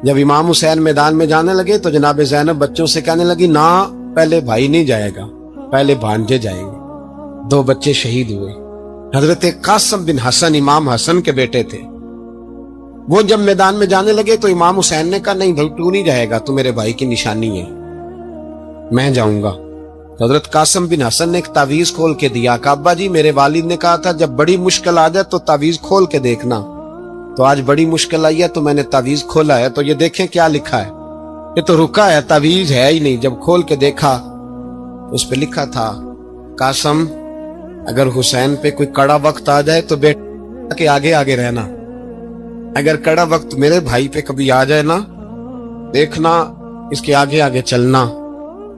جب امام حسین میدان میں جانے لگے تو جناب زینب بچوں سے کہنے لگی نہ پہلے بھائی نہیں جائے گا، پہلے بھانجے جائیں گے۔ 2 بچے شہید ہوئے۔ حضرت قاسم بن حسن امام حسن کے بیٹے تھے، وہ جب میدان میں جانے لگے تو امام حسین نے کہا نہیں تو نہیں جائے گا، تو میرے بھائی کی نشانی ہے، میں جاؤں گا۔ تو حضرت قاسم بن حسن نے ایک تعویذ کھول کے دیا کہ ابا جی میرے والد نے کہا تھا جب بڑی مشکل آ جائے تو تعویذ کھول کے دیکھنا، تو آج بڑی مشکل آئی ہے تو میں نے تعویذ کھولا ہے، تو یہ دیکھیں کیا لکھا ہے، یہ تو رکا ہے، تعویذ ہے ہی نہیں۔ جب کھول کے دیکھا تو اس پہ لکھا تھا قاسم اگر حسین پہ کوئی کڑا وقت آ جائے تو بیٹا کے آگے آگے رہنا، اگر کڑا وقت میرے بھائی پہ کبھی آ جائے نا دیکھنا اس کے آگے آگے چلنا،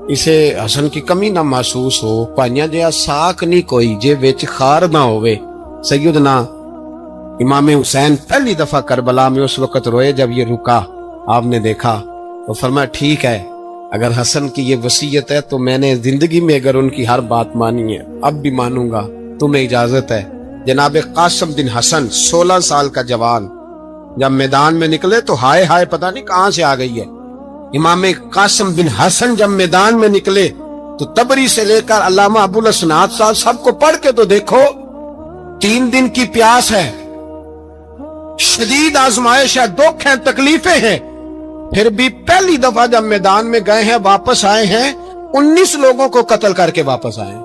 اسے حسن کی کمی نہ محسوس ہو، پائیاں جیا ساک نہیں کوئی جے وچ خار نہ ہوئے۔ سیدنا امام حسین پہلی دفعہ کربلا میں اس وقت روئے جب یہ رکا، آپ نے دیکھا تو فرمایا ٹھیک ہے اگر حسن کی یہ وصیت ہے تو میں نے زندگی میں اگر ان کی ہر بات مانی ہے اب بھی مانوں گا، تمہیں اجازت ہے۔ جناب قاسم بن حسن 16 سال کا جوان جب میدان میں نکلے تو ہائے ہائے پتہ نہیں کہاں سے آ گئی ہے۔ امام قاسم بن حسن جب میدان میں نکلے تو تبری سے لے کر علامہ ابو الاسناد صاحب سب کو پڑھ کے تو دیکھو، 3 دن کی پیاس ہے، شدید آزمائش ہے، دکھ ہیں، تکلیفیں ہیں، پھر بھی پہلی دفعہ جب میدان میں گئے ہیں واپس آئے ہیں 19 لوگوں کو قتل کر کے واپس آئے ہیں،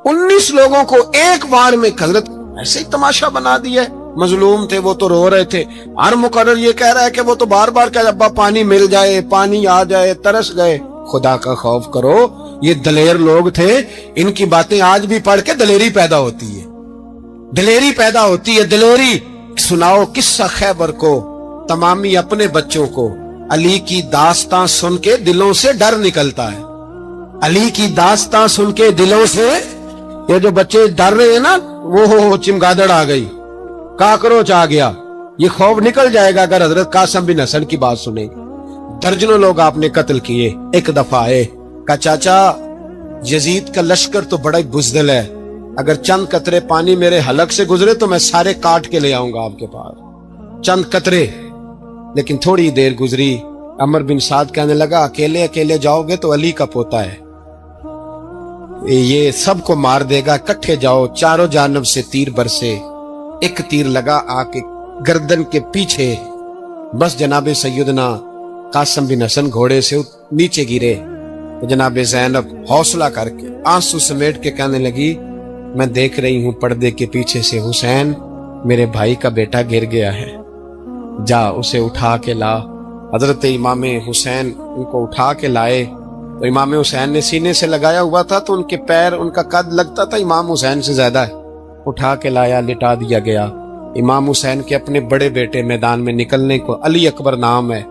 19 لوگوں کو ایک بار میں۔ حضرت ایسے ہی تماشا بنا دیا ہے، مظلوم تھے وہ تو رو رہے تھے، ہر مقرر یہ کہہ رہا ہے کہ وہ تو بار بار کہ ابا پانی مل جائے، پانی آ جائے، ترس گئے۔ خدا کا خوف کرو، یہ دلیر لوگ تھے، ان کی باتیں آج بھی پڑھ کے دلیری پیدا ہوتی ہے، دلیری پیدا ہوتی ہے، دلیری۔ سناؤ قصہ خیبر کو تمامی اپنے بچوں کو، علی کی داستان سن کے دلوں سے ڈر نکلتا ہے، علی کی داستان سن کے دلوں سے یہ جو بچے ڈر رہے ہیں نا وہ چمگادڑ آ گئی، کاکروچ آ گیا، یہ خوف نکل جائے گا اگر حضرت قاسم بن حسن کی بات سنے گی۔ درجنوں لوگ آپ نے قتل کیے، ایک دفعہ آئے کہا چاچا یزید کا لشکر تو بڑا ہی بزدل ہے، اگر چند قطرے پانی میرے حلق سے گزرے تو میں سارے کاٹ کے لے آؤں گا آپ کے پاس، چند قطرے۔ لیکن تھوڑی دیر گزری، عمر بن سعد کہنے لگا اکیلے اکیلے جاؤ گے تو علی کا پوتا ہے، یہ سب کو مار دے گا، اکٹھے جاؤ۔ چاروں جانب سے تیر برسے، ایک تیر لگا آ کے گردن کے پیچھے، بس جناب سیدنا قاسم بن حسن گھوڑے سے نیچے گرے۔ تو جناب زینب حوصلہ کر کے آنسو سمیٹ کے کہنے لگی میں دیکھ رہی ہوں پردے کے پیچھے سے حسین میرے بھائی کا بیٹا گر گیا ہے، جا اسے اٹھا کے لا۔ حضرت امام حسین ان کو اٹھا کے لائے، تو امام حسین نے سینے سے لگایا ہوا تھا تو ان کے پیر، ان کا قد لگتا تھا امام حسین سے زیادہ ہے، اٹھا کے لایا، لٹا دیا گیا۔ امام حسین کے اپنے بڑے بیٹے میدان میں نکلنے کو، علی اکبر نام ہے،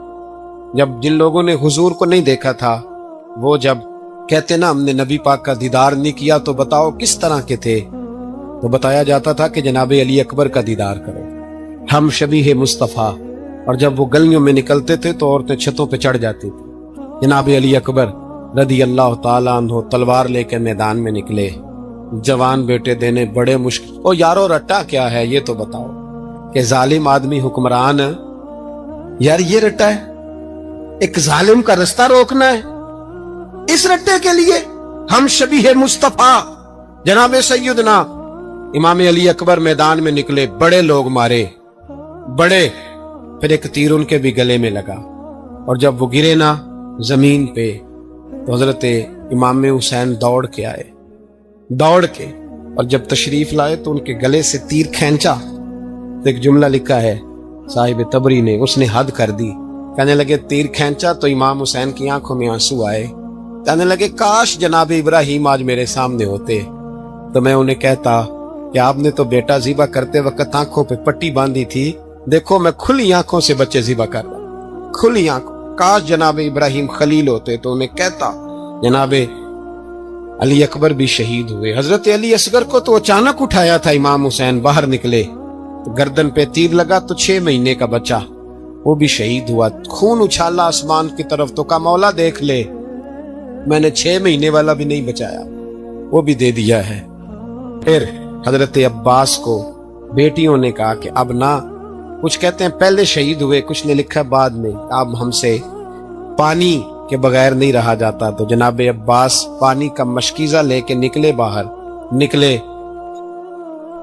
جب جن لوگوں نے حضور کو نہیں دیکھا تھا وہ جب کہتے نا ہم نے نبی پاک کا دیدار نہیں کیا تو بتاؤ کس طرح کے تھے، تو بتایا جاتا تھا کہ جناب علی اکبر کا دیدار کرو، ہم شبیہ مصطفیٰ۔ اور جب وہ گلیوں میں نکلتے تھے تو عورتیں چھتوں پہ چڑھ جاتی تھی۔ جناب علی اکبر رضی اللہ تعالیٰ عنہ تلوار لے کے میدان میں نکلے، جوان بیٹے دینے بڑے مشکل۔ او یارو رٹا کیا ہے یہ تو بتاؤ، کہ ظالم آدمی حکمران، یار یہ رٹا ہے، ایک ظالم کا رستہ روکنا ہے، اس رٹے کے لیے ہم شبیہ مصطفیٰ جناب سیدنا امام علی اکبر میدان میں نکلے، بڑے لوگ مارے، بڑے، پھر ایک تیر ان کے بھی گلے میں لگا، اور جب وہ گرے نا زمین پہ تو حضرت امام حسین دوڑ کے آئے، دوڑ کے، اور جب تشریف لائے تو ان کے گلے سے تیر کھینچا تو ایک جملہ لکھا ہے صاحب تبری نے، اس نے حد کر دی، کہنے لگے تیر کھینچا تو امام حسین کی آنکھوں میں آنسو آئے، کہنے لگے کاش جناب ابراہیم آج میرے سامنے ہوتے تو میں انہیں کہتا کہ آپ نے تو بیٹا ذبح کرتے وقت آنکھوں پہ پٹی باندھی تھی، دیکھو میں کھلی آنکھوں سے بچے ذبح کر رہا، کھلی آنکھوں، کاش جناب ابراہیم خلیل ہوتے تو انہیں کہتا۔ جناب علی اکبر بھی شہید ہوئے۔ حضرت علی اصغر کو تو اچانک اٹھایا تھا امام حسین، باہر نکلے تو گردن پہ تیر لگا تو 6 مہینے کا بچہ وہ بھی شہید ہوا، خون اچھالا آسمان کی طرف تو کہا مولا دیکھ لے میں نے 6 مہینے والا بھی نہیں بچایا، وہ بھی دے دیا ہے۔ پھر حضرت عباس کو بیٹیوں نے کہا کہ اب نہ کچھ کہتے ہیں پہلے شہید ہوئے، کچھ نے لکھا بعد میں اب ہم سے پانی کے بغیر نہیں رہا جاتا۔ تو جناب عباس پانی کا مشکیزہ لے کے نکلے، باہر نکلے،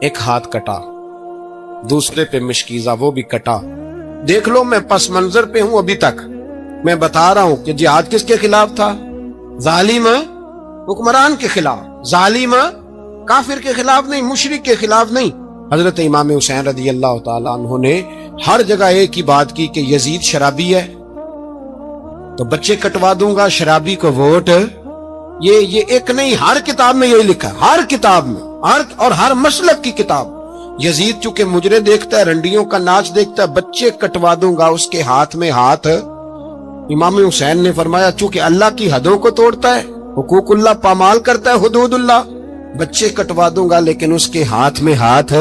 ایک ہاتھ کٹا، دوسرے پہ مشکیزہ وہ بھی کٹا۔ دیکھ لو میں پس منظر پہ ہوں ابھی تک، میں بتا رہا ہوں کہ جہاد کس کے خلاف تھا؟ ظالم حکمران کے خلاف، ظالم کافر کے خلاف نہیں، مشرک کے خلاف نہیں۔ حضرت امام حسین رضی اللہ تعالیٰ عنہ نے ہر جگہ ایک ہی بات کی کہ یزید شرابی ہے تو بچے کٹوا دوں گا، شرابی کو ووٹ۔ یہ ایک نہیں، ہر کتاب میں یہی لکھا ہے، ہر کتاب میں، اور ہر مسلک کی کتاب۔ یزید چونکہ مجرے دیکھتا ہے، رنڈیوں کا ناچ دیکھتا ہے، بچے کٹوا دوں گا، اس کے ہاتھ میں ہاتھ۔ امام حسین نے فرمایا چونکہ اللہ کی حدوں کو توڑتا ہے، حقوق اللہ پامال کرتا ہے، حدود اللہ، بچے کٹوا دوں گا لیکن اس کے ہاتھ میں ہاتھ۔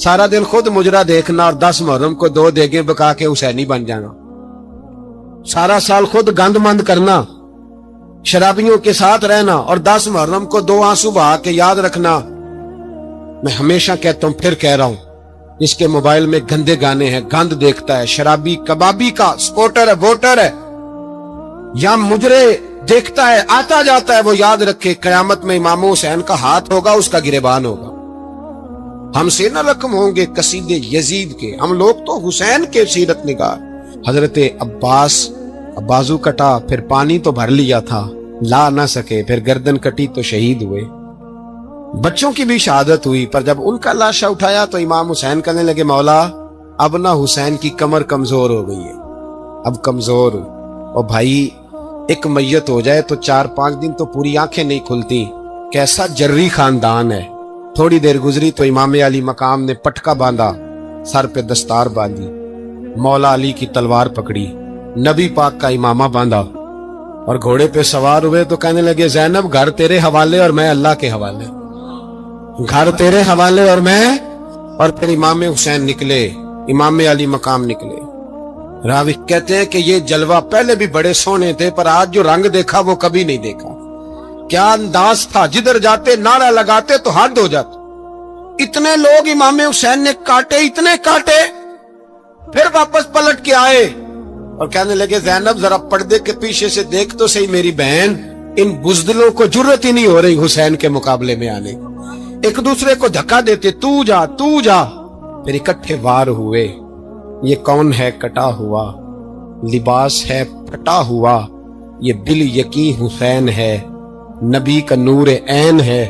سارا دن خود مجرا دیکھنا اور 10 محرم کو 2 دیگیں بکا کے حسینی بن جانا، سارا سال خود گند مند کرنا، شرابیوں کے ساتھ رہنا اور 10 محرم کو 2 آنسو بہا کے یاد رکھنا۔ میں ہمیشہ کہتا ہوں، پھر کہہ رہا ہوں، جس کے موبائل میں گندے گانے ہیں، گند دیکھتا ہے، شرابی کبابی کا سپورٹر ہے، ووٹر ہے، یا مجرے دیکھتا ہے آتا جاتا ہے، وہ یاد رکھے قیامت میں امام حسین کا ہاتھ ہوگا، اس کا گریبان ہوگا۔ ہم سے نہ رقم ہوں گے قصیدے یزید کے، ہم لوگ تو حسین کے سیرت نگار۔ حضرت عباس بازو کٹا، پھر پانی تو بھر لیا تھا، لا نہ سکے، پھر گردن کٹی تو شہید ہوئے۔ بچوں کی بھی شہادت ہوئی، پر جب ان کا لاشا اٹھایا تو امام حسین کہنے لگے مولا اب نہ حسین کی کمر کمزور ہو گئی ہے، اب کمزور ہو۔ اور بھائی ایک میت ہو جائے تو 4-5 دن تو پوری آنکھیں نہیں کھلتی، کیسا جری خاندان ہے۔ تھوڑی دیر گزری تو امام علی مقام نے پٹکا باندھا، سر پہ دستار باندھی، مولا علی کی تلوار پکڑی، نبی پاک کا امامہ باندھا اور گھوڑے پہ سوار ہوئے تو کہنے لگے زینب گھر تیرے حوالے اور میں اللہ کے حوالے، گھر تیرے حوالے اور میں۔ اور پھر امام حسین نکلے، امام علی مقام نکلے۔ راوی کہتے ہیں کہ یہ جلوہ پہلے بھی بڑے سونے تھے، پر آج جو رنگ دیکھا وہ کبھی نہیں دیکھا۔ کیا انداز تھا، جدھر جاتے نعرہ لگاتے تو حد ہو جاتے۔ اتنے لوگ امام حسین نے کاٹے، اتنے کاٹے، پھر واپس پلٹ کے آئے اور کہنے لگے زینب ذرا پردے کے پیچھے سے دیکھ تو صحیح میری بہن، ان بزدلوں کو جرت ہی نہیں ہو رہی حسین کے مقابلے میں آنے، ایک دوسرے کو دھکا دیتے، تو جا تو جا۔ پھر اکٹھے وار ہوئے۔ یہ کون ہے کٹا ہوا، لباس ہے پھٹا ہوا، یہ بال یقین حسین ہے، نبی کا نور عین ہے۔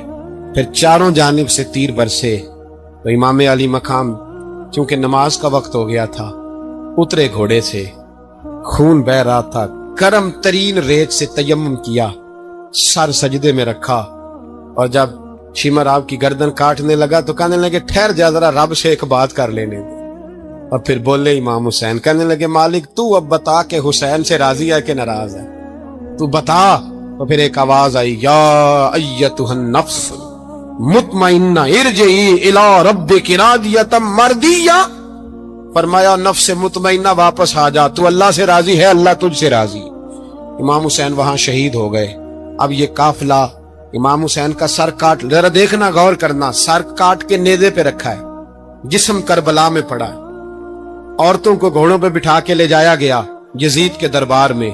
پھر چاروں جانب سے تیر برسے تو امام علی مقام چونکہ نماز کا وقت ہو گیا تھا، اترے گھوڑے سے، خون بہ رہا تھا، گرم ترین ریت سے تیمم کیا، سر سجدے میں رکھا، اور جب شمر آپ کی گردن کاٹنے لگا تو کہنے لگے ٹھہر جا ذرا رب سے ایک بات کر لینے دے۔ اور پھر بولے امام حسین، کہنے لگے مالک تو اب بتا کہ حسین سے راضی ہے کہ ناراض ہے، تو بتا۔ تو پھر ایک آواز آئی، یا ایتھا النفس مطمئنہ ارجعی الی ربک راضیۃ مرضیہ، فرمایا نفس مطمئنہ واپس آ جا، تو اللہ سے راضی ہے، اللہ تجھ سے راضی۔ امام حسین وہاں شہید ہو گئے۔ اب یہ قافلہ امام حسین کا سر کاٹ، ذرا دیکھنا غور کرنا، سر کاٹ کے نیزے پہ رکھا ہے، جسم کربلا میں پڑا ہے، عورتوں کو گھوڑوں پہ بٹھا کے لے جایا گیا یزید کے دربار میں۔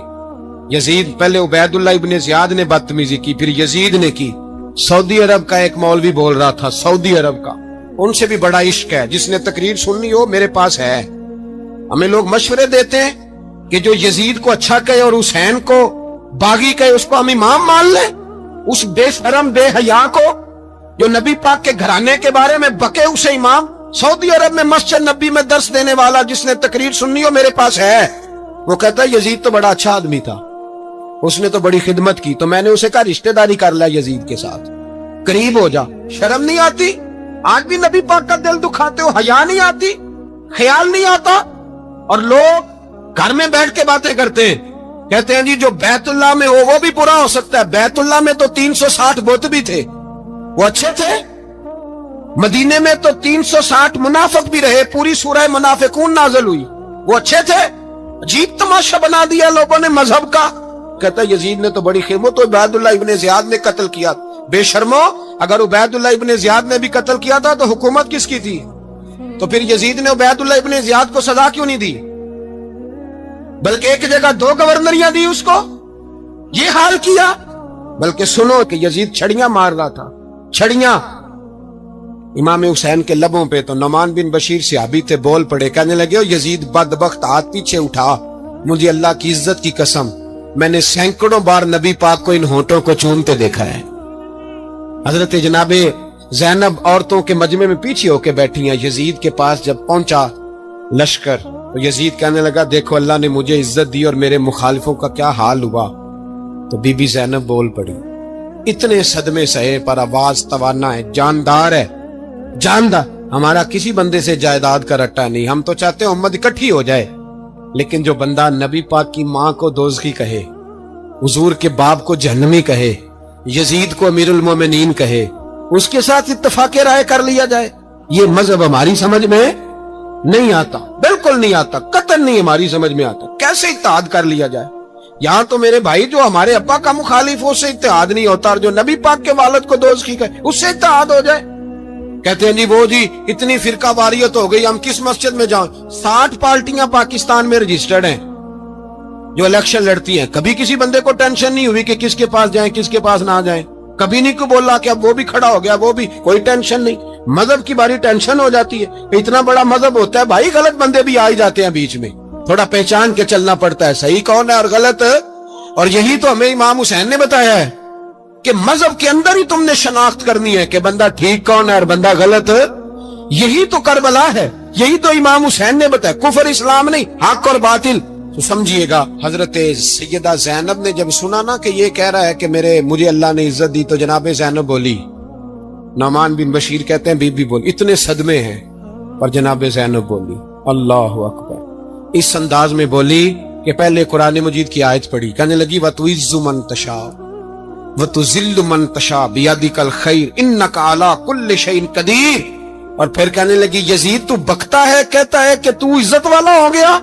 یزید پہلے عبید اللہ ابن زیاد نے بدتمیزی کی، پھر یزید نے کی۔ سعودی عرب کا ایک مولوی بول رہا تھا، سعودی عرب کا، ان سے بھی بڑا عشق ہے، جس نے تقریر سننی ہو میرے پاس ہے۔ ہمیں لوگ مشورے دیتے ہیں کہ جو یزید کو اچھا کہے اور حسین کو باغی کہے اس کو ہم امام مان لیں، اس بے شرم بے حیا کو جو نبی پاک کے گھرانے کے بارے میں بکے اسے امام۔ سعودی عرب میں مسجد نبی میں درس دینے والا جس نے تقریر سننی ہو میرے پاس ہے، وہ کہتا ہے یزید تو بڑا اچھا آدمی تھا، اس نے تو بڑی خدمت کی، تو میں نے اسے کہا رشتہ داری کر لیا یزید کے ساتھ، قریب ہو جا۔ شرم نہیں آتی؟ آج بھی نبی پاک کا دل دکھاتے ہو، حیا نہیں آتی، خیال نہیں آتا؟ اور لوگ گھر میں بیٹھ کے باتیں کرتے ہیں، کہتے ہیں جی جو بیت اللہ میں ہو وہ بھی برا ہو سکتا ہے۔ بیت اللہ میں تو 360 بت بھی تھے، وہ اچھے تھے۔ مدینے میں تو 360 منافق بھی رہے، پوری سورہ منافقون نازل ہوئی، وہ اچھے تھے۔ عجیب تماشا بنا دیا لوگوں نے مذہب کا۔ کہتا یزید نے تو بڑی خدمت، تو عبید اللہ ابن زیاد نے قتل کیا۔ بے شرمو، اگر عبید اللہ ابن زیاد نے بھی قتل کیا تھا تو حکومت کس کی تھی؟ تو پھر یزید نے عبید اللہ ابن زیاد کو سزا کیوں نہیں دی، بلکہ ایک جگہ 2 گورنریاں دی اس کو، یہ حال کیا؟ بلکہ سنو کہ یزید چھڑیاں مار رہا تھا، چھڑیاں امام حسین کے لبوں پہ، تو نعمان بن بشیر صحابی تھے، بول پڑے، کہنے لگے او یزید بدبخت، ہاتھ پیچھے اٹھا، مجھے اللہ کی عزت کی قسم میں نے سینکڑوں بار نبی پاک کو ان ہونٹوں کو چومتے دیکھا ہے۔ حضرت جناب زینب عورتوں کے مجمع میں پیچھے ہو کے بیٹھی ہیں، یزید کے پاس جب پہنچا لشکر تو یزید کہنے لگا دیکھو اللہ نے مجھے عزت دی اور میرے مخالفوں کا کیا حال ہوا، تو بی بی زینب بول پڑی، اتنے صدمے سہے پر آواز توانا ہے، جاندار ہے، جاندار، ہمارا کسی بندے سے جائیداد کا رٹا نہیں، ہم تو چاہتے ہیں امت اکٹھی ہو جائے، لیکن جو بندہ نبی پاک کی ماں کو دوزخی کہے، حضور کے باپ کو جہنمی کہے، یزید کو امیر المومنین کہے، اس کے ساتھ اتفاق رائے کر لیا جائے، یہ مذہب ہماری سمجھ میں نہیں آتا، بالکل نہیں آتا، قطعاً نہیں ہماری سمجھ میں آتا، کیسے اتحاد کر لیا جائے؟ یہاں تو میرے بھائی جو ہمارے ابا کا مخالف ہو اس سے اتحاد نہیں ہوتا، اور جو نبی پاک کے والد کو دوزخی کہے اس سے اتحاد ہو جائے۔ کہتے ہیں جی وہ جی اتنی فرقہ واریت ہو گئی، ہم کس مسجد میں جاؤں؟ 60 پارٹیاں پاکستان میں رجسٹرڈ ہیں جو الیکشن لڑتی ہیں، کبھی کسی بندے کو ٹینشن نہیں ہوئی کہ کس کے پاس جائیں کس کے پاس نہ جائیں، کبھی نہیں کو بولا کہ اب وہ بھی کھڑا ہو گیا، وہ بھی، کوئی ٹینشن نہیں۔ مذہب کی باری ٹینشن ہو جاتی ہے، اتنا بڑا مذہب ہوتا ہے بھائی، غلط بندے بھی آ ہی جاتے ہیں بیچ میں، تھوڑا پہچان کے چلنا پڑتا ہے صحیح کون ہے اور غلط، اور یہی تو ہمیں امام حسین نے بتایا ہے کہ مذہب کے اندر ہی تم نے شناخت کرنی ہے کہ بندہ ٹھیک کون ہے اور بندہ غلط، یہی تو کربلا ہے، یہی تو امام حسین نے بتایا، کفر اسلام نہیں، حق اور باطل۔ تو سمجھیے گا حضرت سیدہ زینب نے جب سنا نا کہ یہ کہہ رہا ہے کہ مجھے اللہ نے عزت دی، تو جناب زینب بولی، نعمان بن بشیر کہتے ہیں بی بی بولی، اتنے صدمے ہیں پر جناب زینب بولی اللہ اکبر، اس انداز میں بولی کہ پہلے قرآن مجید کی آیت پڑھی، کہنے لگی وَتُعِزُّ مَن تَشَاءُ وَتُذِلُّ مَن تَشَاءُ بِيَدِكَ الْخَيْرُ إِنَّكَ عَلَىٰ كُلِّ شَيْءٍ قَدِيرٌ، اور پھر کہنے لگی یزید تو بکتا ہے، کہتا ہے کہ تو عزت والا ہو گیا،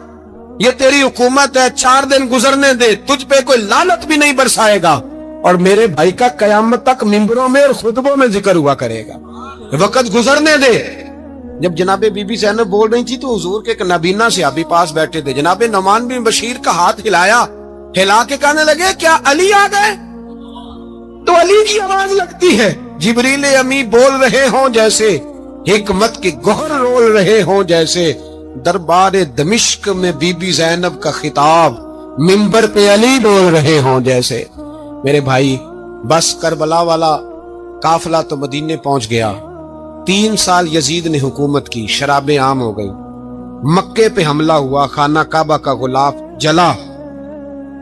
یہ تیری حکومت ہے، 4 دن گزرنے دے، تجھ پہ کوئی لعنت بھی نہیں برسائے گا، اور میرے بھائی کا قیامت تک ممبروں میں اور خطبوں میں ذکر ہوا کرے گا، وقت گزرنے دے۔ جب جناب بی بی زینب بول رہی تھی تو حضور کے ایک نابینا صحابی پاس بیٹھے تھے، جناب نعمان بن بشیر کا ہاتھ ہلایا، ہلا کے کہنے لگے کیا علی آ گئے؟ تو علی کی آواز لگتی ہے، جبریل امی بول رہے ہوں جیسے، حکمت کے گوہر رول رہے ہوں جیسے، دربار دمشق میں بی بی زینب کا خطاب، منبر پہ علی بول رہے ہوں جیسے۔ میرے بھائی بس کربلا والا قافلہ تو مدینے پہنچ گیا، 3 سال یزید نے حکومت کی، شرابیں عام ہو گئی، مکے پہ حملہ ہوا، خانہ کعبہ کا غلاف جلا،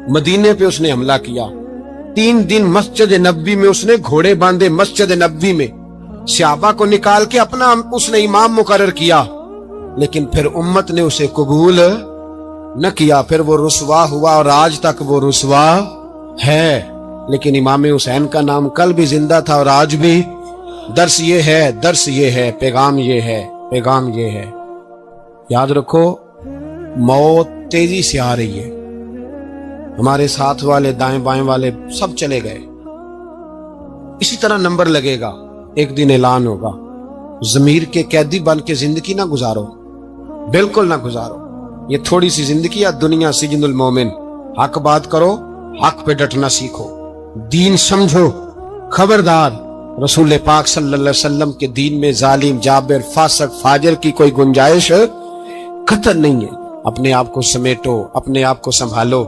مدینے پہ اس نے حملہ کیا، 3 دن مسجد نبوی میں اس نے گھوڑے باندھے، مسجد نبوی میں صحابہ کو نکال کے اپنا اس نے امام مقرر کیا، لیکن پھر امت نے اسے قبول نہ کیا، پھر وہ رسوا ہوا اور آج تک وہ رسوا ہے، لیکن امام حسین کا نام کل بھی زندہ تھا اور آج بھی۔ درس یہ ہے، پیغام یہ ہے، پیغام یہ ہے، یاد رکھو موت تیزی سے آ رہی ہے، ہمارے ساتھ والے دائیں بائیں والے سب چلے گئے، اسی طرح نمبر لگے گا، ایک دن اعلان ہوگا، ضمیر کے قیدی بن کے زندگی نہ گزارو، بالکل نہ گزارو، یہ تھوڑی سی زندگی ہے دنیا سجن المومن، حق بات کرو، حق پہ ڈٹنا سیکھو، دین سمجھو، خبردار رسول پاک صلی اللہ علیہ وسلم کے دین میں ظالم، جابر، فاسق، فاجر کی کوئی گنجائش قطعاً نہیں ہے، اپنے آپ کو سمیٹو، اپنے آپ کو سنبھالو،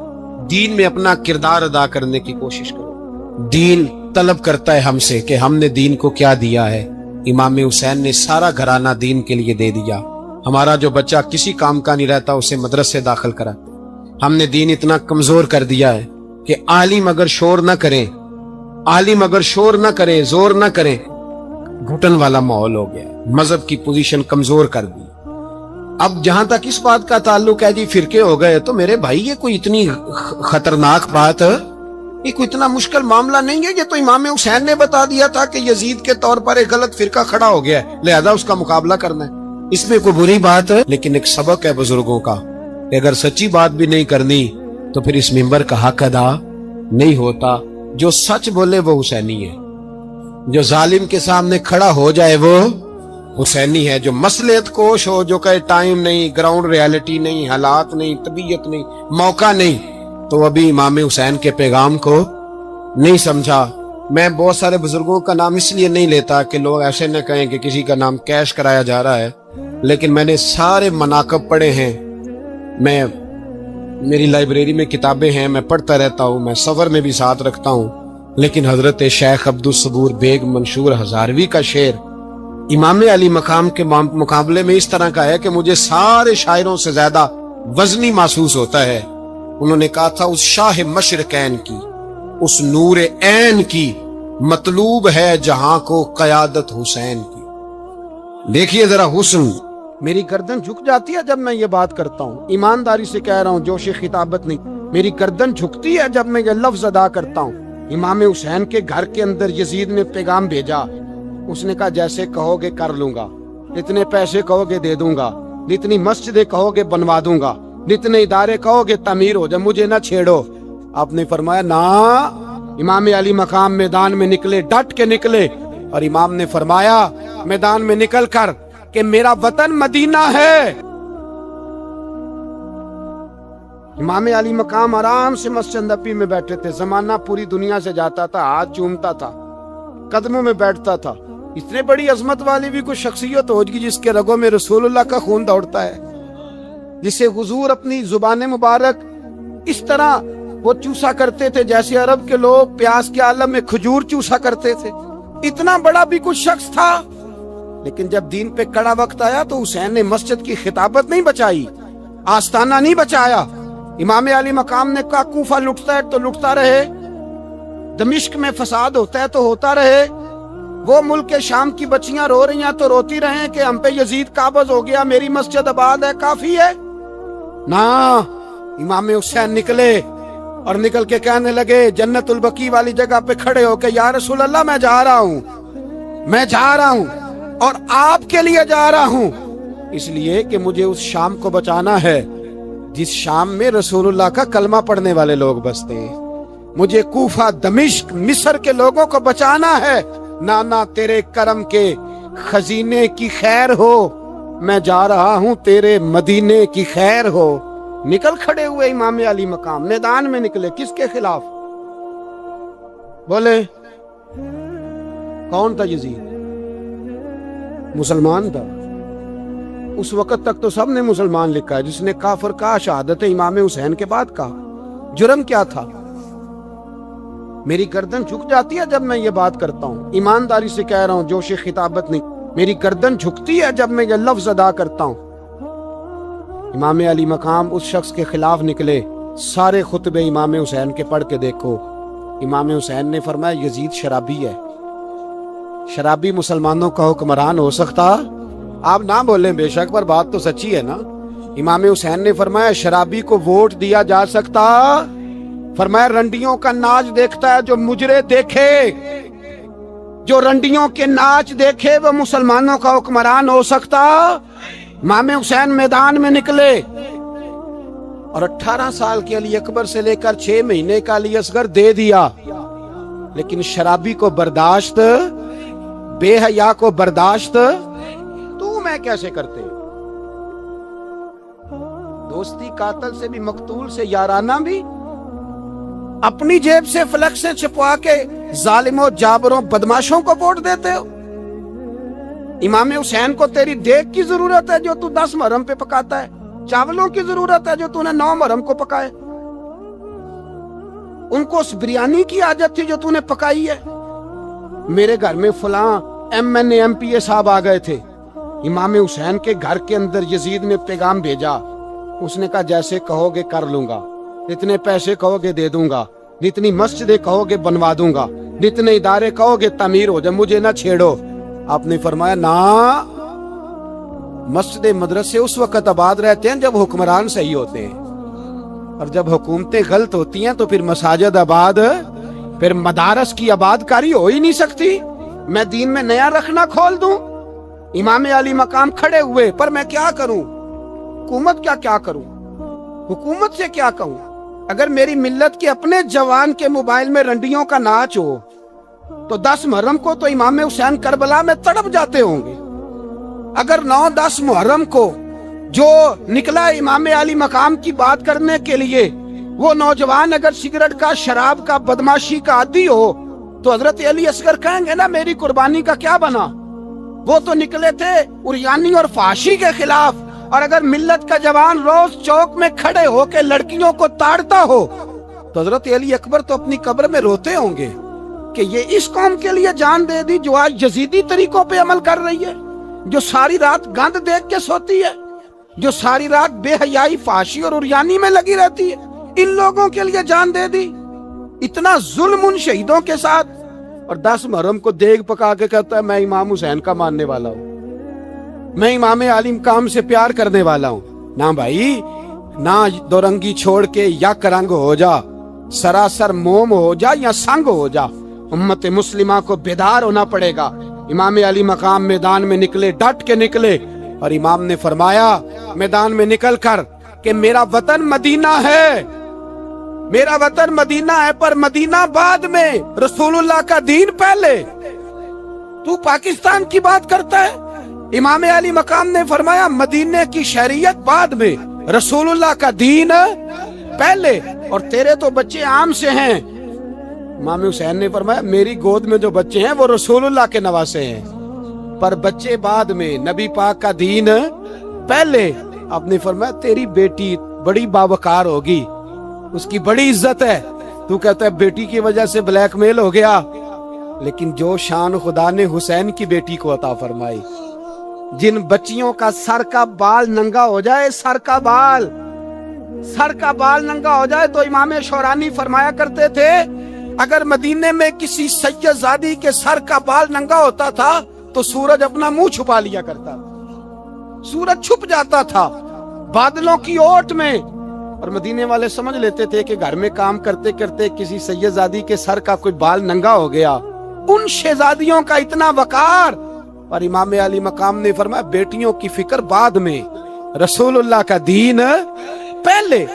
دین میں اپنا کردار ادا کرنے کی کوشش کرو، دین طلب کرتا ہے ہم سے کہ ہم نے دین کو کیا دیا ہے، امام حسین نے سارا گھرانہ دین کے لیے دے دیا، ہمارا جو بچہ کسی کام کا نہیں رہتا اسے مدرسے داخل کراتے، ہم نے دین اتنا کمزور کر دیا ہے کہ عالم اگر شور نہ کریں، عالم اگر شور نہ کرے، زور نہ کرے، گھٹن والا ماحول ہو گیا، مذہب کی پوزیشن کمزور کر دی۔ اب جہاں تک اس بات کا تعلق ہے جی فرقے ہو گئے، تو میرے بھائی یہ کوئی اتنی خطرناک بات، یہ کوئی اتنا مشکل معاملہ نہیں ہے، یہ تو امام حسین نے بتا دیا تھا کہ یزید کے طور پر ایک غلط فرقہ کھڑا ہو گیا ہے، لہذا اس کا مقابلہ کرنا ہے، اس میں کوئی بری بات ہے، لیکن ایک سبق ہے بزرگوں کا کہ اگر سچی بات بھی نہیں کرنی تو پھر اس منبر کا حق ادا نہیں ہوتا۔ جو سچ بولے وہ حسینی ہے، جو ظالم کے سامنے کھڑا ہو جائے وہ حسینی ہے جو مصلحت کوش ہو، جو کہے ٹائم نہیں، گراؤنڈ ریالٹی نہیں، حالات نہیں، طبیعت نہیں، موقع نہیں، تو ابھی امام حسین کے پیغام کو نہیں سمجھا۔ میں بہت سارے بزرگوں کا نام اس لیے نہیں لیتا کہ لوگ ایسے نہ کہیں کہ کسی کا نام کیش کرایا جا رہا ہے، لیکن میں نے سارے مناقب پڑھے ہیں، میری لائبریری میں کتابیں ہیں، میں پڑھتا رہتا ہوں، میں سفر میں بھی ساتھ رکھتا ہوں، لیکن حضرت شیخ عبدالصبور بیگ منشور ہزاروی کا شعر امام علی مقام کے مقابلے میں اس طرح کا ہے کہ مجھے سارے شاعروں سے زیادہ وزنی محسوس ہوتا ہے۔ انہوں نے کہا تھا اس شاہ مشرقین کی، اس نور عین کی مطلوب ہے جہاں کو قیادت حسین کی۔ دیکھیے ذرا حسن، میری گردن جھک جاتی ہے جب میں یہ بات کرتا ہوں، ایمانداری سے کہہ رہا ہوں، جوش خطابت نہیں، میری گردن جھکتی ہے جب میں یہ لفظ ادا کرتا ہوں۔ امام حسین کے گھر کے اندر یزید نے پیغام بھیجا، اس نے کہا جیسے کہو گے کر لوں گا، جتنے پیسے کہو گے دے دوں گا، جتنی مسجدیں کہو گے بنوا دوں گا، جتنے ادارے کہو گے تعمیر ہو جائے، مجھے نہ چھیڑو۔ آپ نے فرمایا نا، امام علی مقام میدان میں نکلے، ڈٹ کے نکلے، اور امام نے فرمایا میدان میں نکل کر کہ میرا وطن مدینہ ہے۔ امام علی مقام آرام سے مسجد نبی میں بیٹھے تھے، زمانہ پوری دنیا سے جاتا تھا، ہاتھ چومتا تھا، قدموں میں بیٹھتا تھا۔ اتنے بڑی عظمت والی بھی کوئی شخصیت ہوگی جس کے رگوں میں رسول اللہ کا خون دوڑتا ہے، جسے حضور اپنی زبان مبارک اس طرح وہ چوسا کرتے تھے جیسے عرب کے لوگ پیاس کے عالم میں کھجور چوسا کرتے تھے۔ اتنا بڑا بھی کوئی شخص تھا، لیکن جب دین پہ کڑا وقت آیا تو حسین نے مسجد کی خطابت نہیں بچائی، آستانہ نہیں بچایا۔ امام علی مقام نے کہا کوفہ لٹتا ہے تو لٹتا رہے، دمشق میں فساد ہوتا ہے تو ہوتا رہے، وہ ملک شام کی بچیاں رو رہی ہیں تو روتی رہیں کہ ہم پہ یزید قابض ہو گیا، میری مسجد آباد ہے، کافی ہے نا۔ امام حسین نکلے اور نکل کے کہنے لگے جنت البقیع والی جگہ پہ کھڑے ہو کہ یا رسول اللہ میں جا رہا ہوں اور آپ کے لیے جا رہا ہوں، اس لیے کہ مجھے اس شام کو بچانا ہے جس شام میں رسول اللہ کا کلمہ پڑھنے والے لوگ بستے ہیں، مجھے کوفہ دمشق مصر کے لوگوں کو بچانا ہے۔ نانا تیرے کرم کے خزینے کی خیر ہو، میں جا رہا ہوں تیرے مدینے کی خیر ہو۔ نکل کھڑے ہوئے امام علی مقام، میدان میں نکلے، کس کے خلاف؟ بولے کون تھا یزید؟ مسلمان تھا۔ اس وقت تک تو سب نے مسلمان لکھا ہے، جس نے کافر کہا شہادت امام حسین کے بعد کہا۔ جرم کیا تھا؟ میری گردن جھک جاتی ہے جب میں یہ بات کرتا ہوں، ایمانداری سے کہہ رہا ہوں، جوش خطابت نہیں، میری گردن جھکتی ہے جب میں یہ لفظ ادا کرتا ہوں۔ امام علی مقام اس شخص کے خلاف نکلے، سارے خطبے امام حسین کے پڑھ کے دیکھو۔ امام حسین نے فرمایا یزید شرابی ہے، شرابی مسلمانوں کا حکمران ہو سکتا؟ آپ نہ بولیں بے شک، پر بات تو سچی ہے نا۔ امام حسین نے فرمایا شرابی کو ووٹ دیا جا سکتا؟ فرمایا رنڈیوں کا ناچ دیکھتا ہے جو مجرے دیکھے، جو رنڈیوں کے ناچ دیکھے وہ مسلمانوں کا حکمران ہو سکتا؟ امام حسین میدان میں نکلے اور 18 سال کے علی اکبر سے لے کر 6 مہینے کا علی اصغر دے دیا، لیکن شرابی کو برداشت، بے حیا کو برداشت تو میں کیسے کرتے؟ دوستی قاتل سے بھی، مقتول سے یارانہ بھی، اپنی جیب سے فلیکسیں چھپوا کے ظالموں جابروں بدماشوں کو ووٹ دیتے ہو۔ امام حسین کو تیری دیگ کی ضرورت ہے جو تو 10 محرم پہ پکاتا ہے، چاولوں کی ضرورت ہے جو تو نے 9 محرم کو پکائے، ان کو اس بریانی کی حاجت تھی جو تو نے پکائی ہے۔ میرے گھر میں فلاں MNA MPA صاحب آ گئے تھے، امام حسین کے گھر کے اندر یزید نے پیغام بھیجا، اس نے کہا جیسے کہو گے کر لوں گا، جتنے پیسے کہو گے دے دوں گا، جتنی مسجدیں کہو گے بنوا دوں گا، جتنے ادارے کہو گے تعمیر ہو جائے، مجھے نہ چھیڑو۔ آپ نے فرمایا نا، مسجد مدرسے اس وقت آباد رہتے ہیں جب حکمران صحیح ہوتے ہیں، اور جب حکومتیں غلط ہوتی ہیں تو پھر مساجد آباد، پھر مدارس کی آباد کاری ہو ہی نہیں سکتی۔ میں دین میں نیا رکھنا کھول دوں؟ امام علی مقام کھڑے ہوئے، پر میں کیا کروں؟ حکومت کیا کروں؟ حکومت سے کیا کہوں؟ اگر میری ملت کے اپنے جوان کے موبائل میں رنڈیوں کا ناچ ہو تو 10 محرم کو تو امام حسین کربلا میں تڑپ جاتے ہوں گے۔ اگر 9-10 محرم کو جو نکلا امام علی مقام کی بات کرنے کے لیے، وہ نوجوان اگر سگریٹ کا، شراب کا، بدماشی کا عادی ہو تو حضرت علی اصغر کہیں گے نا میری قربانی کا کیا بنا؟ وہ تو نکلے تھے عریانی اور فحاشی کے خلاف، اور اگر ملت کا جوان روز چوک میں کھڑے ہو کے لڑکیوں کو تاڑتا ہو تو حضرت علی اکبر تو اپنی قبر میں روتے ہوں گے کہ یہ اس قوم کے لیے جان دے دی جو آج یزیدی طریقوں پہ عمل کر رہی ہے، جو ساری رات گند دیکھ کے سوتی ہے، جو ساری رات بے حیائی، فحاشی اور عریانی میں لگی رہتی ہے، ان لوگوں کے لیے جان دے دی۔ اتنا ظلم ان شہیدوں کے ساتھ، اور 10 محرم کو دیگ پکا کے کہتا ہے میں امام حسین کا ماننے والا ہوں، میں امام علی مقام سے پیار کرنے والا ہوں۔ نہ بھائی، نہ دو رنگی چھوڑ کے یک رنگ ہو جا، سراسر موم ہو جا یا سنگ ہو جا، امت مسلمہ کو بیدار ہونا پڑے گا۔ امام علی مقام میدان میں نکلے، ڈٹ کے نکلے، اور امام نے فرمایا میدان میں نکل کر کہ میرا وطن مدینہ ہے، میرا وطن مدینہ ہے، پر مدینہ بعد میں، رسول اللہ کا دین پہلے۔ تو پاکستان کی بات کرتا ہے؟ امام علی مقام نے فرمایا مدینے کی شریعت بعد میں، رسول اللہ کا دین پہلے، اور تیرے تو بچے عام سے ہیں۔ امام حسین نے فرمایا میری گود میں جو بچے ہیں وہ رسول اللہ کے نواسے ہیں، پر بچے بعد میں، نبی پاک کا دین پہلے۔ آپ نے فرمایا تیری بیٹی بڑی باوقار ہوگی، اس کی بڑی عزت ہے، تو کہتا ہے بیٹی کی وجہ سے بلیک میل ہو گیا، لیکن جو شان خدا نے حسین کی بیٹی کو عطا فرمائی، جن بچیوں کا سر کا بال ننگا ہو جائے، سر کا بال ننگا ہو جائے، تو امام شورانی فرمایا کرتے تھے اگر مدینے میں کسی سید زادی کے سر کا بال ننگا ہوتا تھا تو سورج اپنا منہ چھپا لیا کرتا تھا، سورج چھپ جاتا تھا بادلوں کی اوٹ میں، اور مدینے والے سمجھ لیتے تھے کہ گھر میں کام کرتے کرتے کسی سید زادی کے سر کا کوئی بال ننگا ہو گیا۔ ان شہزادیوں کا اتنا وقار، اور امام علی مقام نے فرمایا بیٹیوں کی فکر بعد میں، رسول اللہ کا دین پہلے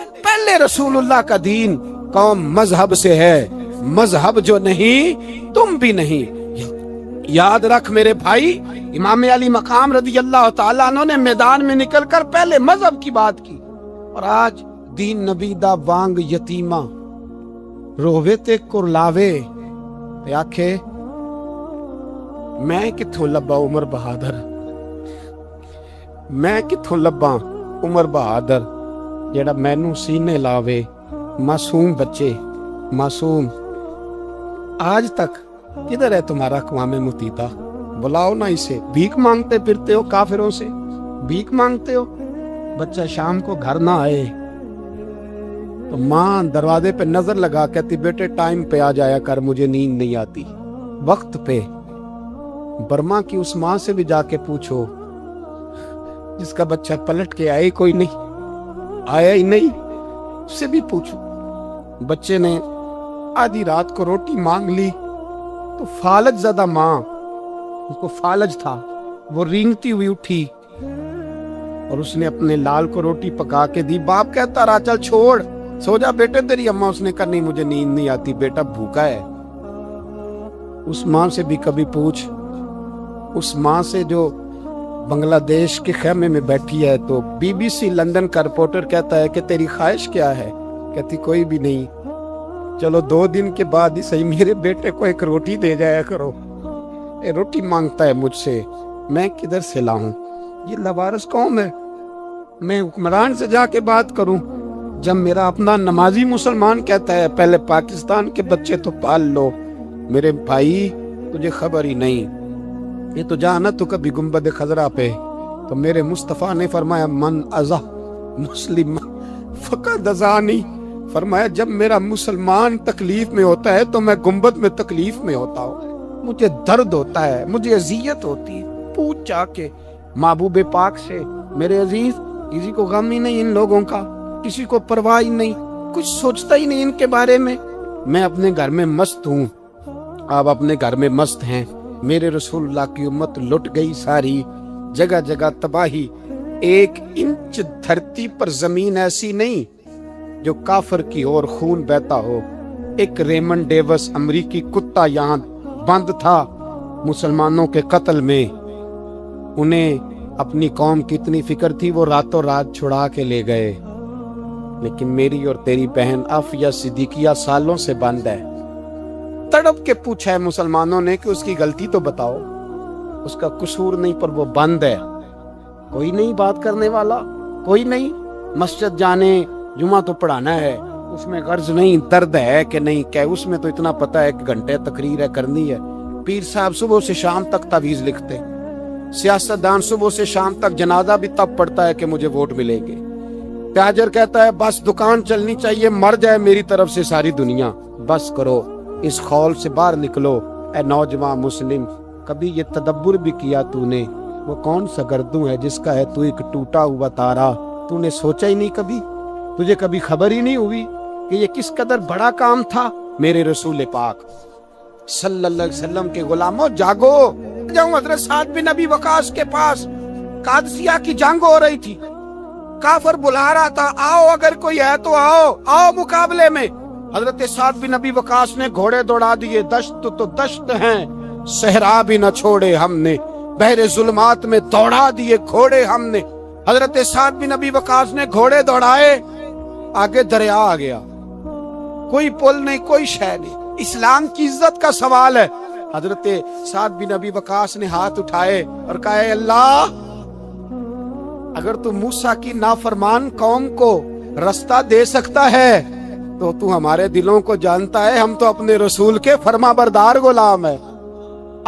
رسول اللہ کا دین۔ قوم مذہب سے ہے، مذہب جو نہیں تم بھی نہیں۔ یاد رکھ میرے بھائی، امام علی مقام رضی اللہ تعالیٰ عنہ نے میدان میں نکل کر پہلے مذہب کی بات کی، اور آج دین نبی دا وانگ یتیمہ رووے تے کرلاوے تے آکھے میں کتھوں لبا عمر بہادر، میں کتھوں لبا عمر بہادر جیڑا مینوں سینے لاوے۔ معصوم بچے، معصوم، آج تک کدھر ہے تمہارا اقوام متحدہ؟ بلاؤ نا اسے۔ بھیک مانگتے پھرتے ہو، کافروں سے بھیک مانگتے ہو۔ بچہ شام کو گھر نہ آئے تو ماں دروازے پہ نظر لگا کہتی بیٹے ٹائم پہ آ جایا کر، مجھے نیند نہیں آتی، وقت پہ۔ برما کی اس ماں سے بھی جا کے پوچھو جس کا بچہ پلٹ کے آئے کوئی نہیں، آیا ہی نہیں، اس سے بھی پوچھو۔ بچے نے آدھی رات کو روٹی مانگ لی تو فالج زدہ ماں، اس کو فالج تھا، وہ رینگتی ہوئی اٹھی اور اس نے اپنے لال کو روٹی پکا کے دی۔ باپ کہتا رہا چل چھوڑ، سو جا بیٹے تیری اماں۔ اس نے کہا نہیں مجھے نیند نہیں آتی، بیٹا بھوکا ہے۔ اس ماں سے بھی کبھی پوچھ، اس ماں سے جو بنگلہ دیش کے خیمے میں بیٹھی ہے، تو بی بی سی لندن کا رپورٹر کہتا ہے کہ تیری خواہش کیا ہے؟ کہتی کوئی بھی نہیں، چلو 2 دن کے بعد ہی صحیح میرے بیٹے کو ایک روٹی دے جایا کرو، یہ روٹی مانگتا ہے مجھ سے، میں کدھر سے لاؤں؟ یہ لوارث قوم ہے، میں حکمران سے جا کے بات کروں؟ جب میرا اپنا نمازی مسلمان کہتا ہے پہلے پاکستان کے بچے تو پال لو، میرے بھائی تجھے خبر ہی نہیں۔ یہ تو جانا تو کبھی گنبد خضرا پہ، تو میرے مصطفیٰ نے فرمایا من ازا مسلم فقد ازانی، فرمایا جب میرا مسلمان تکلیف میں ہوتا ہے تو میں گنبد میں تکلیف میں ہوتا ہوں، مجھے درد ہوتا ہے، مجھے اذیت ہوتی ہے۔ پوچھ جا کے محبوب پاک سے، میرے عزیز کسی کو غم ہی نہیں ان لوگوں کا، کسی کو پرواہ ہی نہیں، کچھ سوچتا ہی نہیں ان کے بارے میں۔ میں اپنے گھر میں مست ہوں، آپ اپنے گھر میں مست ہیں۔ میرے رسول اللہ کی امت لٹ گئی ساری، جگہ جگہ تباہی، 1 انچ دھرتی پر زمین ایسی نہیں جو کافر کی اور خون بہتا ہو۔ ایک ریمن ڈیوس امریکی کتا یہاں بند تھا مسلمانوں کے قتل میں، انہیں اپنی قوم کی اتنی فکر تھی وہ راتوں رات چھڑا کے لے گئے، لیکن میری اور تیری بہن عافیہ صدیقیہ سالوں سے بند ہے۔ تڑپ کے پوچھا ہے مسلمانوں نے کہ اس کی غلطی تو بتاؤ، اس کا قصور نہیں پر وہ بند ہے، کوئی نہیں بات کرنے والا، کوئی نہیں مسجد جانے، جمعہ تو پڑھانا ہے، اس میں غرض نہیں، درد ہے کہ نہیں کہ اس میں تو اتنا پتہ ہے کہ گھنٹے تقریر ہے کرنی ہے۔ پیر صاحب صبح سے شام تک تعویذ لکھتے، سیاستدان صبح سے شام تک جنازہ بھی تب پڑتا ہے کہ مجھے ووٹ ملے گے۔ تاجر کہتا ہے بس دکان چلنی چاہیے، مر جائے میری طرف سے ساری دنیا، بس کرو، اس خول سے باہر نکلو۔ اے نوجوان مسلم، کبھی یہ تدبر بھی کیا تو نے، وہ کون سا گردوں ہے جس کا ہے تو ایک ٹوٹا ہوا تارا؟ تو نے سوچا ہی نہیں کبھی، تجھے کبھی خبر ہی نہیں ہوئی کہ یہ کس قدر بڑا کام تھا؟ میرے رسول پاک صلی اللہ علیہ وسلم کے غلاموں جاگو۔ جاؤں حضرت سعد بن ابی وقاص کے پاس، قادسیہ کی جنگ ہو رہی تھی، کافر بلا رہا تھا، آؤ اگر کوئی ہے تو آؤ، آؤ مقابلے میں۔ حضرت سعد بن ابی وقاص نے گھوڑے دوڑا دیے، دشت تو دشت ہیں، صحرا بھی نہ چھوڑے ہم نے، بحر ظلمات میں دوڑا دیے گھوڑے ہم نے۔ حضرت سعد بن ابی وقاص نے گھوڑے دوڑائے، آگے دریا آ گیا، کوئی پل نہیں، کوئی شے نہیں، اسلام کی عزت کا سوال ہے۔ حضرت سعد بن ابی وقاص نے ہاتھ اٹھائے اور کہا اے اللہ، اگر تو موسیٰ کی نافرمان قوم کو رستہ دے سکتا ہے تو ہمارے دلوں کو جانتا ہے، ہم تو اپنے رسول کے فرما بردار غلام ہیں۔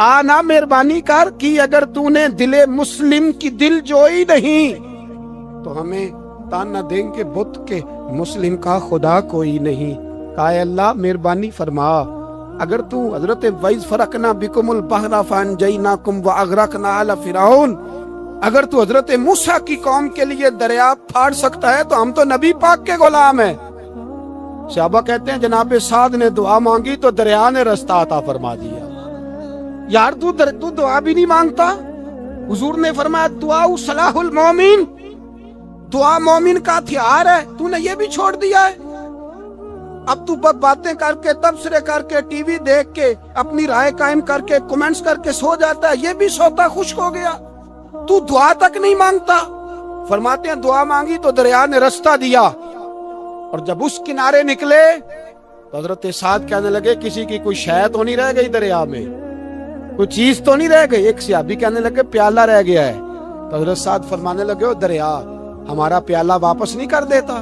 آنا مہربانی کر کی اگر تو نے دل مسلم کی دل جوئی نہیں تو ہمیں تانا دیں گے بت کے مسلم کا خدا کوئی نہیں۔ کہا اے اللہ مہربانی فرما، اگر تو حضرت وَإِذْ فَرَقْنَا بِكُمُ الْبَحْرَ فَأَنْجَيْنَاكُمْ وَأَغْرَقْنَا آلَ فِرْعَوْنَ، اگر تو حضرت موسیٰ کی قوم کے لیے دریا پھاڑ سکتا ہے تو ہم تو نبی پاک کے غلام ہیں۔ صحابہ کہتے ہیں جناب سعد نے دعا مانگی تو دریا نے رستہ عطا فرما دیا۔ یار تو دعا بھی نہیں مانگتا؟ حضور نے فرمایا دعا صلاح المومن، دعا مومن کا ہتھیار ہے، تو نے یہ بھی چھوڑ دیا ہے۔ اب تو باتیں کر کے، تبصرے کر کے، ٹی وی دیکھ کے، اپنی رائے قائم کر کے، کومنٹس کر کے سو جاتا ہے، یہ بھی سوتا خشک ہو گیا، تو دعا تک نہیں مانگتا۔ فرماتے ہیں دعا مانگی تو دریا نے رستہ دیا، اور جب اس کنارے نکلے تو حضرت سعد کہنے لگے کسی کی کوئی شے تو نہیں رہ گئی دریا میں، کوئی چیز تو نہیں رہ گئی؟ ایک صحابی کہنے لگے پیالہ رہ گیا ہے، تو حضرت سعد فرمانے لگے دریا ہمارا پیالہ واپس نہیں کر دیتا؟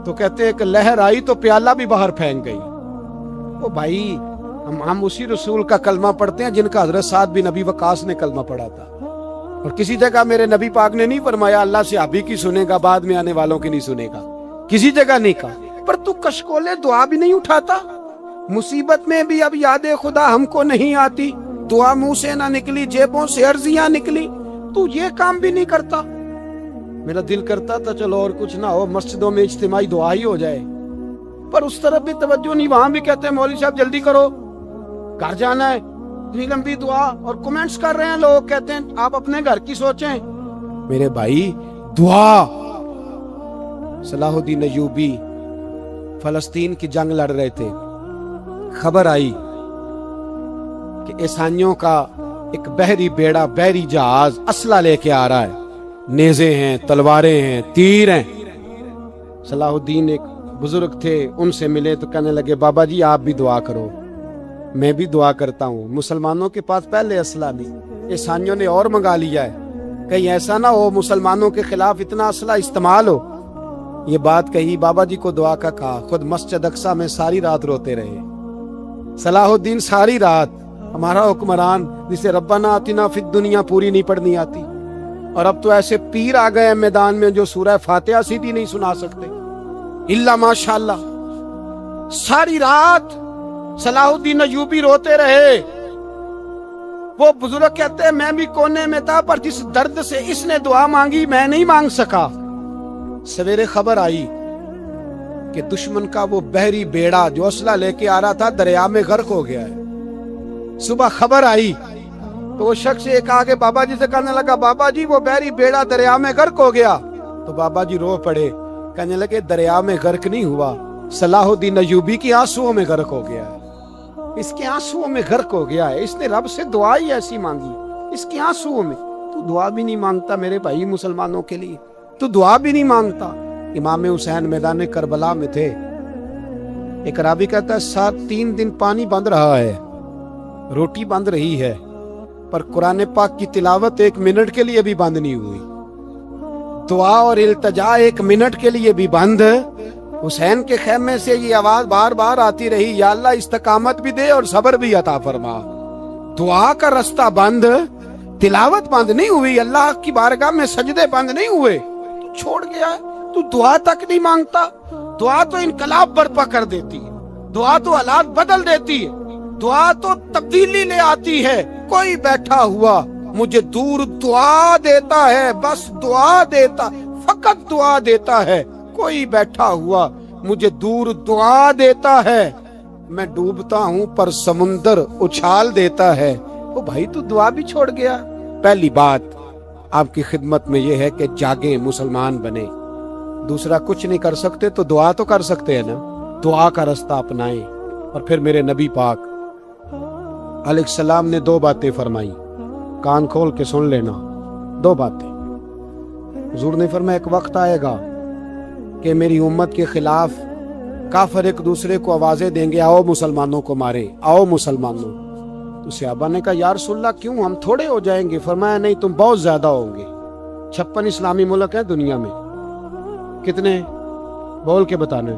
تو کہتے ہیں کہ لہر آئی تو پیالہ بھی باہر پھینک گئی۔ او بھائی، ہم اسی رسول کا کلمہ پڑھتے ہیں جن کا حضرت سعد بن ابی وقاص نے کلمہ پڑھا تھا، اور کسی جگہ میرے نبی پاک نے نہیں فرمایا اللہ صحابی کی سنے گا بعد میں آنے والوں کی نہیں سنے گا، کسی جگہ نہیں کہا۔ پر تو کشکولے دعا بھی نہیں اٹھاتا، مصیبت میں بھی اب یاد خدا ہم کو نہیں آتی، دعا منہ سے نہ نکلی، جیبوں سے عرضیاں نکلی، تو یہ کام بھی نہیں کرتا۔ میرا دل کرتا تھا چلو اور کچھ نہ ہو، مسجدوں میں اجتماعی دعا ہی ہو جائے، پر اس طرف بھی توجہ نہیں، وہاں بھی کہتے ہیں مولوی صاحب جلدی کرو گھر جانا ہے، اتنی لمبی دعا، اور کومنٹس کر رہے ہیں لوگ، کہتے ہیں آپ اپنے گھر کی سوچیں۔ میرے بھائی دعا، صلاح الدین ایوبی فلسطین کی جنگ لڑ رہے تھے، خبر آئی کہ عیسائیوں کا ایک بحری بیڑا، بحری جہاز اسلحہ لے کے آ رہا ہے، نیزے ہیں، تلواریں ہیں، تیر ہیں۔ صلاح الدین ایک بزرگ تھے، ان سے ملے تو کہنے لگے بابا جی آپ بھی دعا کرو۔ میں بھی دعا کرتا ہوں، مسلمانوں کے پاس پہلے اسلحہ نہیں، عیسائیوں نے اور منگا لیا ہے، کہیں ایسا نہ ہو مسلمانوں کے خلاف اتنا اسلحہ استعمال ہو۔ یہ بات کہی، بابا جی کو دعا کا کہا، خود مسجد اقصیٰ میں ساری رات روتے رہے۔ صلاح الدین ساری رات، ہمارا حکمران جسے ربنا آتنا فی الدنیا پوری نہیں پڑھنی آتی، اور اب تو ایسے پیر آ گئے ہیں میدان میں جو سورہ فاتحہ سیدھی نہیں سنا سکتے، الا ماشاءاللہ۔ ساری رات صلاح الدین ایوبی روتے رہے۔ وہ بزرگ کہتے ہیں میں بھی کونے میں تھا، پر جس درد سے اس نے دعا مانگی میں نہیں مانگ سکا۔ سویرے خبر آئی کہ دشمن کا وہ بحری بیڑا جو اسلحہ لے کے آ رہا تھا دریا میں غرق ہو گیا ہے۔ صبح خبر آئی تو وہ شخص ایک آگے بابا جی سے کہنے لگا بابا جی وہ بحری بیڑا دریا میں غرق ہو گیا، تو بابا جی رو پڑے، کہنے لگے دریا میں غرق نہیں ہوا، صلاح الدین ایوبی کی آنسوؤں میں غرق ہو گیا ہے، اس کے آنسوؤں میں غرق ہو گیا ہے، اس نے رب سے دعا ہی ایسی مانگی، اس کے آنسوؤں میں۔ تو تو دعا بھی نہیں مانگتا میرے بھائی مسلمانوں کے لیے, تو دعا بھی نہیں مانگتا. امام حسین میدان کربلا میں تھے. ایک راوی کہتا ہے 3 دن پانی بند رہا ہے, روٹی بند رہی ہے, پر قرآن پاک کی تلاوت 1 منٹ کے لیے بھی بند نہیں ہوئی. دعا اور التجا 1 منٹ کے لیے بھی بند. حسین کے خیمے سے یہ آواز بار بار آتی رہی, یا اللہ استقامت بھی دے اور صبر بھی عطا فرما. دعا کا رستہ بند, تلاوت بند نہیں ہوئی, اللہ کی بارگاہ میں سجدے بند نہیں ہوئے, تو چھوڑ گیا. تو دعا تک نہیں مانگتا. دعا تو انقلاب برپا کر دیتی ہے, دعا تو حالات بدل دیتی ہے, دعا تو تبدیلی لے آتی ہے. کوئی بیٹھا ہوا مجھے دور دعا دیتا ہے, بس دعا دیتا, فقط دعا دیتا ہے. کوئی بیٹھا ہوا مجھے دور دعا دیتا ہے, میں ڈوبتا ہوں پر سمندر اچھال دیتا ہے. او بھائی تو دعا بھی چھوڑ گیا. پہلی بات آپ کی خدمت میں یہ ہے کہ جاگیں, مسلمان بنے. دوسرا کچھ نہیں کر سکتے تو دعا تو کر سکتے ہیں نا, دعا کا رستہ اپنائیں. اور پھر میرے نبی پاک علیہ السلام نے 2 باتیں فرمائی, کان کھول کے سن لینا. 2 باتیں حضور نے فرمایا, ایک وقت آئے گا کہ میری امت کے خلاف کافر ایک دوسرے کو آوازیں دیں گے, آؤ مسلمانوں کو مارے, آؤ مسلمانوں. تو صحابہ نے کہا یا رسول اللہ کیوں, ہم تھوڑے ہو جائیں گے. فرمایا نہیں, تم بہت زیادہ ہوں گے. 56 اسلامی ملک ہیں دنیا میں, کتنے بول کے بتانے,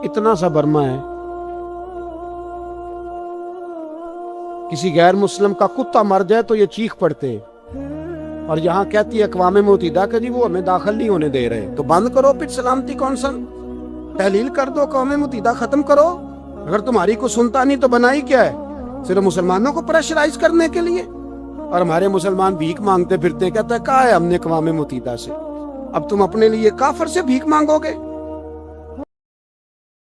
اتنا سا برما ہے. کسی غیر مسلم کا کتا مر جائے تو یہ چیخ پڑتے ہیں, اور یہاں کہتی ہے اقوام متحدہ کہ جی وہ ہمیں داخل نہیں ہونے دے رہے. تو بند کرو پھر سلامتی کونسل, تحلیل کر دو, اقوام متحدہ ختم کرو. اگر تمہاری کو سنتا نہیں تو بنائی کیا ہے, صرف مسلمانوں کو پریشرائز کرنے کے لیے. اور ہمارے مسلمان بھیک مانگتے پھرتے, کہتا ہے کہا ہے ہم نے اقوام متحدہ سے, اب تم اپنے لیے کافر سے بھیک مانگو گے.